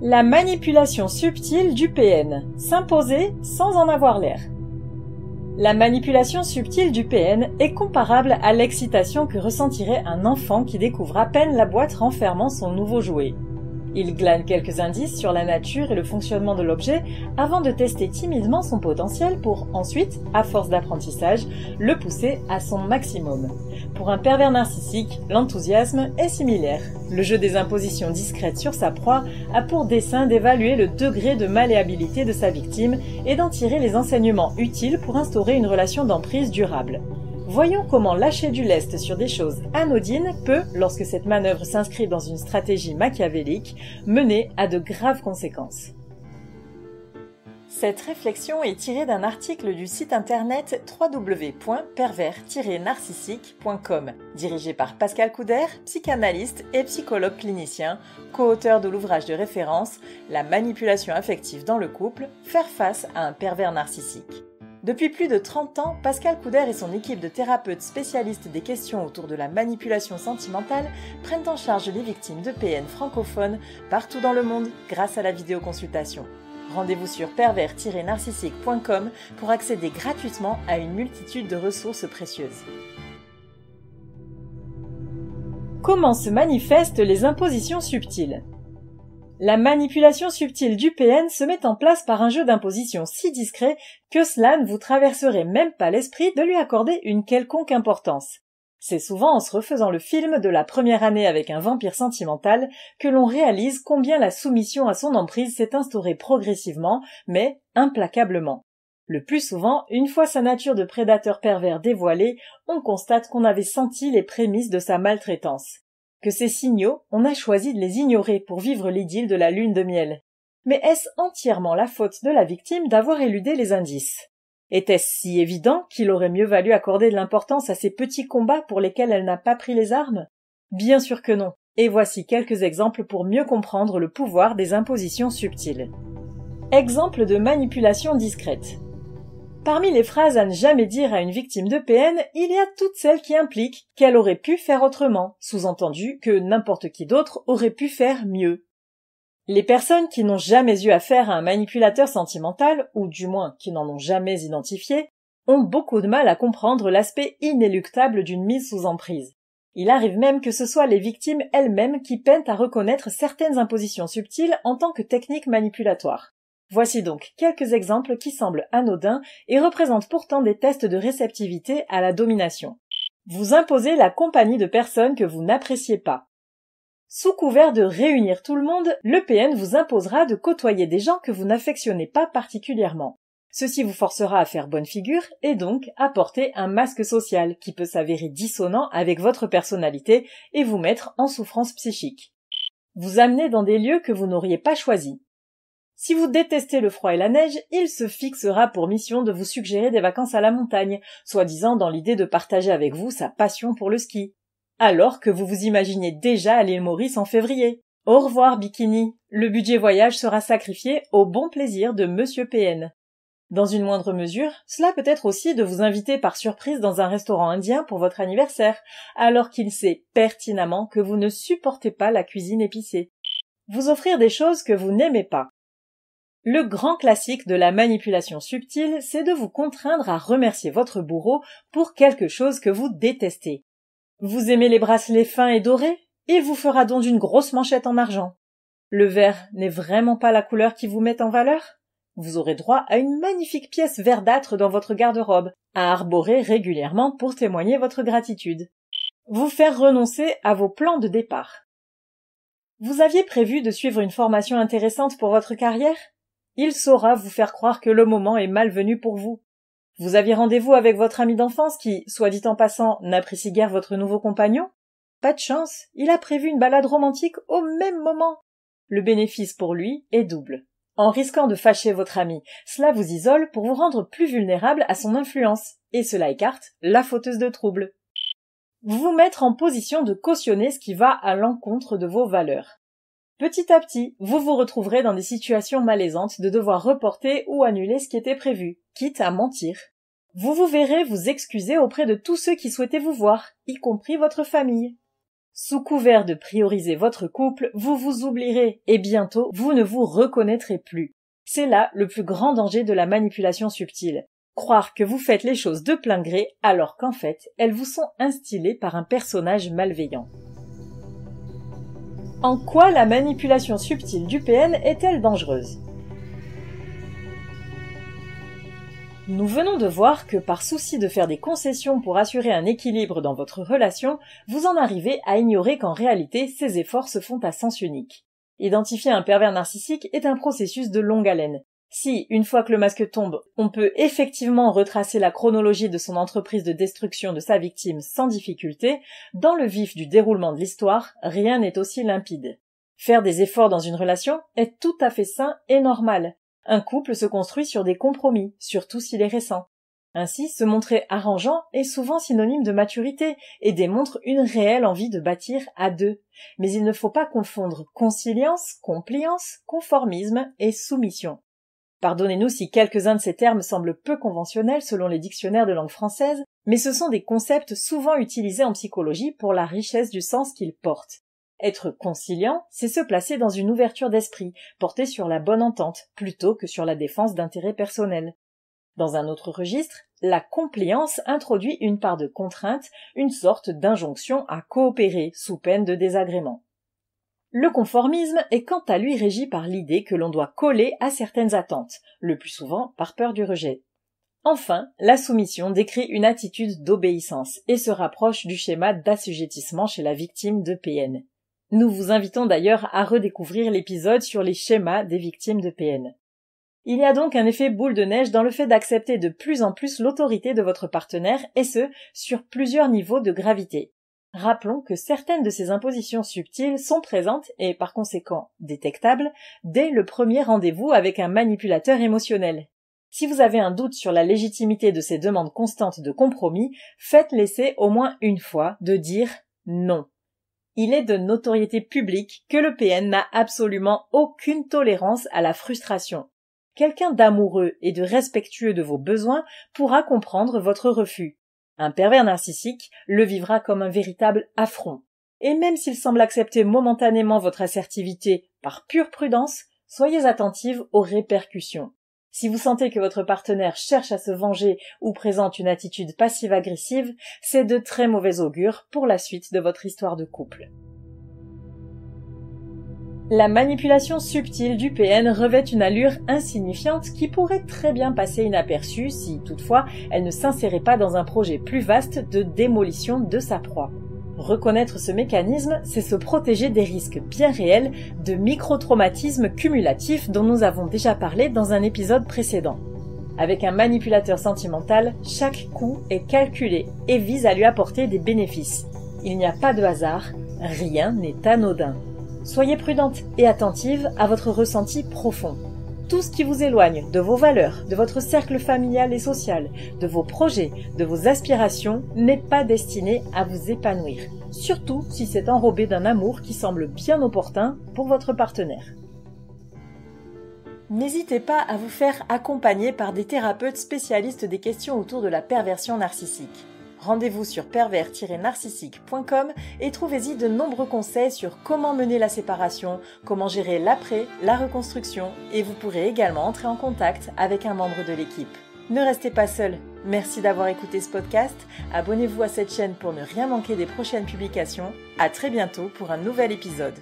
La manipulation subtile du PN. S'imposer sans en avoir l'air. La manipulation subtile du PN est comparable à l'excitation que ressentirait un enfant qui découvre à peine la boîte renfermant son nouveau jouet. Il glane quelques indices sur la nature et le fonctionnement de l'objet avant de tester timidement son potentiel pour ensuite, à force d'apprentissage, le pousser à son maximum. Pour un pervers narcissique, l'enthousiasme est similaire. Le jeu des impositions discrètes sur sa proie a pour dessein d'évaluer le degré de malléabilité de sa victime et d'en tirer les enseignements utiles pour instaurer une relation d'emprise durable. Voyons comment lâcher du lest sur des choses anodines peut, lorsque cette manœuvre s'inscrit dans une stratégie machiavélique, mener à de graves conséquences. Cette réflexion est tirée d'un article du site internet www.pervers-narcissique.com, dirigé par Pascal Couder, psychanalyste et psychologue clinicien, co-auteur de l'ouvrage de référence « La manipulation affective dans le couple, faire face à un pervers narcissique ». Depuis plus de 30 ans, Pascal Couder et son équipe de thérapeutes spécialistes des questions autour de la manipulation sentimentale prennent en charge les victimes de PN francophones partout dans le monde grâce à la vidéoconsultation. Rendez-vous sur pervers-narcissique.com pour accéder gratuitement à une multitude de ressources précieuses. Comment se manifestent les impositions subtiles ? La manipulation subtile du PN se met en place par un jeu d'imposition si discret que cela ne vous traverserait même pas l'esprit de lui accorder une quelconque importance. C'est souvent en se refaisant le film de la première année avec un vampire sentimental que l'on réalise combien la soumission à son emprise s'est instaurée progressivement, mais implacablement. Le plus souvent, une fois sa nature de prédateur pervers dévoilée, on constate qu'on avait senti les prémices de sa maltraitance. Que ces signaux, on a choisi de les ignorer pour vivre l'idylle de la lune de miel. Mais est-ce entièrement la faute de la victime d'avoir éludé les indices ? Était-ce si évident qu'il aurait mieux valu accorder de l'importance à ces petits combats pour lesquels elle n'a pas pris les armes ? Bien sûr que non, et voici quelques exemples pour mieux comprendre le pouvoir des impositions subtiles. Exemple de manipulation discrète. Parmi les phrases à ne jamais dire à une victime de PN, il y a toutes celles qui impliquent qu'elle aurait pu faire autrement, sous-entendu que n'importe qui d'autre aurait pu faire mieux. Les personnes qui n'ont jamais eu affaire à un manipulateur sentimental, ou du moins qui n'en ont jamais identifié, ont beaucoup de mal à comprendre l'aspect inéluctable d'une mise sous emprise. Il arrive même que ce soit les victimes elles-mêmes qui peinent à reconnaître certaines impositions subtiles en tant que techniques manipulatoires. Voici donc quelques exemples qui semblent anodins et représentent pourtant des tests de réceptivité à la domination. Vous imposez la compagnie de personnes que vous n'appréciez pas. Sous couvert de réunir tout le monde, le PN vous imposera de côtoyer des gens que vous n'affectionnez pas particulièrement. Ceci vous forcera à faire bonne figure et donc à porter un masque social qui peut s'avérer dissonant avec votre personnalité et vous mettre en souffrance psychique. Vous amener dans des lieux que vous n'auriez pas choisis. Si vous détestez le froid et la neige, il se fixera pour mission de vous suggérer des vacances à la montagne, soi-disant dans l'idée de partager avec vous sa passion pour le ski. Alors que vous vous imaginez déjà à l'île Maurice en février. Au revoir, bikini. Le budget voyage sera sacrifié au bon plaisir de Monsieur PN. Dans une moindre mesure, cela peut être aussi de vous inviter par surprise dans un restaurant indien pour votre anniversaire, alors qu'il sait pertinemment que vous ne supportez pas la cuisine épicée. Vous offrir des choses que vous n'aimez pas. Le grand classique de la manipulation subtile, c'est de vous contraindre à remercier votre bourreau pour quelque chose que vous détestez. Vous aimez les bracelets fins et dorés ? Il vous fera don d'une grosse manchette en argent. Le vert n'est vraiment pas la couleur qui vous met en valeur ? Vous aurez droit à une magnifique pièce verdâtre dans votre garde-robe, à arborer régulièrement pour témoigner votre gratitude. Vous faire renoncer à vos plans de départ. Vous aviez prévu de suivre une formation intéressante pour votre carrière ? Il saura vous faire croire que le moment est malvenu pour vous. Vous aviez rendez-vous avec votre ami d'enfance qui, soit dit en passant, n'apprécie guère votre nouveau compagnon ? Pas de chance, il a prévu une balade romantique au même moment. Le bénéfice pour lui est double. En risquant de fâcher votre ami, cela vous isole pour vous rendre plus vulnérable à son influence, et cela écarte la fauteuse de troubles. Vous mettre en position de cautionner ce qui va à l'encontre de vos valeurs. Petit à petit, vous vous retrouverez dans des situations malaisantes de devoir reporter ou annuler ce qui était prévu, quitte à mentir. Vous vous verrez vous excuser auprès de tous ceux qui souhaitaient vous voir, y compris votre famille. Sous couvert de prioriser votre couple, vous vous oublierez et bientôt vous ne vous reconnaîtrez plus. C'est là le plus grand danger de la manipulation subtile. Croire que vous faites les choses de plein gré alors qu'en fait, elles vous sont instillées par un personnage malveillant. En quoi la manipulation subtile du PN est-elle dangereuse ? Nous venons de voir que par souci de faire des concessions pour assurer un équilibre dans votre relation, vous en arrivez à ignorer qu'en réalité, ces efforts se font à sens unique. Identifier un pervers narcissique est un processus de longue haleine. Si, une fois que le masque tombe, on peut effectivement retracer la chronologie de son entreprise de destruction de sa victime sans difficulté, dans le vif du déroulement de l'histoire, rien n'est aussi limpide. Faire des efforts dans une relation est tout à fait sain et normal. Un couple se construit sur des compromis, surtout s'il est récent. Ainsi, se montrer arrangeant est souvent synonyme de maturité et démontre une réelle envie de bâtir à deux. Mais il ne faut pas confondre conciliance, compliance, conformisme et soumission. Pardonnez-nous si quelques-uns de ces termes semblent peu conventionnels selon les dictionnaires de langue française, mais ce sont des concepts souvent utilisés en psychologie pour la richesse du sens qu'ils portent. Être conciliant, c'est se placer dans une ouverture d'esprit, portée sur la bonne entente, plutôt que sur la défense d'intérêts personnels. Dans un autre registre, la compliance introduit une part de contrainte, une sorte d'injonction à coopérer sous peine de désagrément. Le conformisme est quant à lui régi par l'idée que l'on doit coller à certaines attentes, le plus souvent par peur du rejet. Enfin, la soumission décrit une attitude d'obéissance et se rapproche du schéma d'assujettissement chez la victime de PN. Nous vous invitons d'ailleurs à redécouvrir l'épisode sur les schémas des victimes de PN. Il y a donc un effet boule de neige dans le fait d'accepter de plus en plus l'autorité de votre partenaire et ce, sur plusieurs niveaux de gravité. Rappelons que certaines de ces impositions subtiles sont présentes et par conséquent détectables dès le premier rendez-vous avec un manipulateur émotionnel. Si vous avez un doute sur la légitimité de ces demandes constantes de compromis, faites l'essai au moins une fois de dire non. Il est de notoriété publique que le PN n'a absolument aucune tolérance à la frustration. Quelqu'un d'amoureux et de respectueux de vos besoins pourra comprendre votre refus. Un pervers narcissique le vivra comme un véritable affront. Et même s'il semble accepter momentanément votre assertivité par pure prudence, soyez attentive aux répercussions. Si vous sentez que votre partenaire cherche à se venger ou présente une attitude passive-agressive, c'est de très mauvais augure pour la suite de votre histoire de couple. La manipulation subtile du PN revêt une allure insignifiante qui pourrait très bien passer inaperçue si, toutefois, elle ne s'insérait pas dans un projet plus vaste de démolition de sa proie. Reconnaître ce mécanisme, c'est se protéger des risques bien réels de micro-traumatismes cumulatifs dont nous avons déjà parlé dans un épisode précédent. Avec un manipulateur sentimental, chaque coup est calculé et vise à lui apporter des bénéfices. Il n'y a pas de hasard, rien n'est anodin. Soyez prudente et attentive à votre ressenti profond. Tout ce qui vous éloigne de vos valeurs, de votre cercle familial et social, de vos projets, de vos aspirations, n'est pas destiné à vous épanouir. Surtout si c'est enrobé d'un amour qui semble bien opportun pour votre partenaire. N'hésitez pas à vous faire accompagner par des thérapeutes spécialistes des questions autour de la perversion narcissique. Rendez-vous sur pervers-narcissique.com et trouvez-y de nombreux conseils sur comment mener la séparation, comment gérer l'après, la reconstruction et vous pourrez également entrer en contact avec un membre de l'équipe. Ne restez pas seul. Merci d'avoir écouté ce podcast. Abonnez-vous à cette chaîne pour ne rien manquer des prochaines publications. À très bientôt pour un nouvel épisode.